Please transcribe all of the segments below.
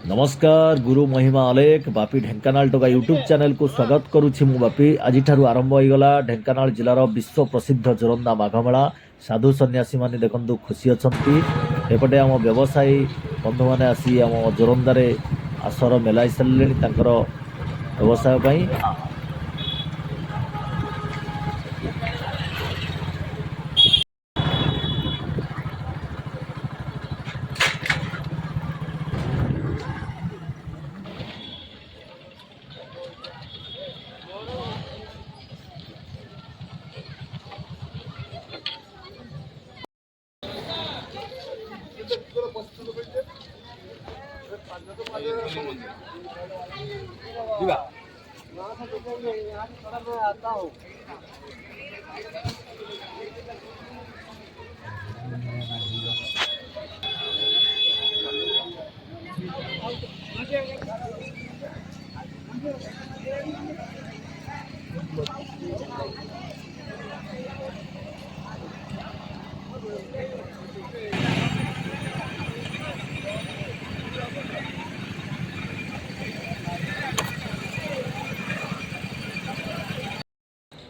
नमस्कार गुरु महिमा अलेख बापी ढेंकानाल टोका यूट्यूब चैनल को स्वागत करुछि मु बापी आज आरंभ होईगला ढेंकानाल जिलार विश्व प्रसिद्ध जोरंदा माघमेला साधु सन्यासी माने देखंतु खुशी अछंती एपटे आम व्यवसायी बंधु माने आसी आम जोरंदारे आसर मेलाई सारलेनी तांकर व्यवसाय पई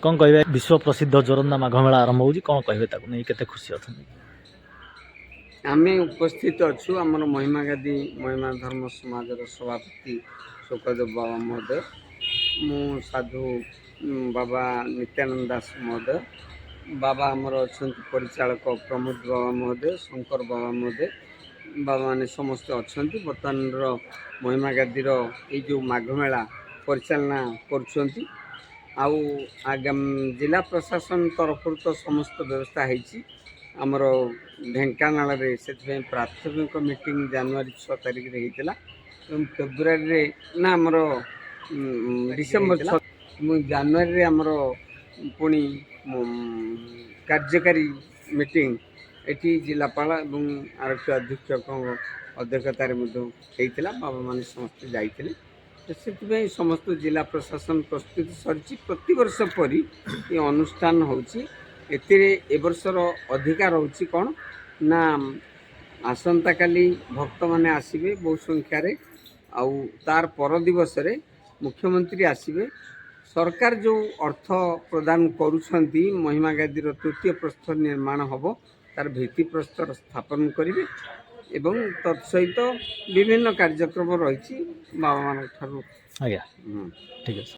कौन कहे विश्व प्रसिद्ध जोरंदा माघमेला आरंभ होगी कौन कहे नहीं केते खुशी अछंती आमे उपस्थित अच्छु आमर महिमा गादी महिमा धर्म समाज सभापति सुखदेव बाबा महोदय मु साधु बाबा नित्यानंद दास महोदय बाबा आमर अच्छा परिचालक प्रमोद बाबा महोदय शंकर बाबा महोदय बाबा मैंने समस्त अच्छा बर्तमान महिमा गादीर ये जो माघमेला परिचालना कर आगाम जिला प्रशासन तरफ तो समस्त व्यवस्था है आमर ढेंकानाल से प्राथमिक मीटिंग जनवरी 6 तारिख रे होता फेब्रुआरी ना आमर डिसेम्बर 6 जनवरी आमर पुणी कार्यकारी मीटिंग एटी जिलापाल और आरक्षी अधीक्षक अध्यक्षतार होता बाबा मान समस्त जाते से समस्त जिला प्रशासन प्रस्तुति सरी प्रतिवर्ष परी ये अनुष्ठान होची एवर्षर अधिकार होची कौन ना आसंता काली भक्त माने आसीबे बहु संख्यार आउ तार पर दिवस रे मुख्यमंत्री आसीबे सरकार जो अर्थ प्रदान करुछंती महिमा गादीर तृतीय प्रस्तर निर्माण होबो तार भित्ति प्रस्तर स्थापन करिवे एवं तत्सहित विभिन्न कार्यक्रम रही बाबा मान ठारू आज्ञा ठीक है।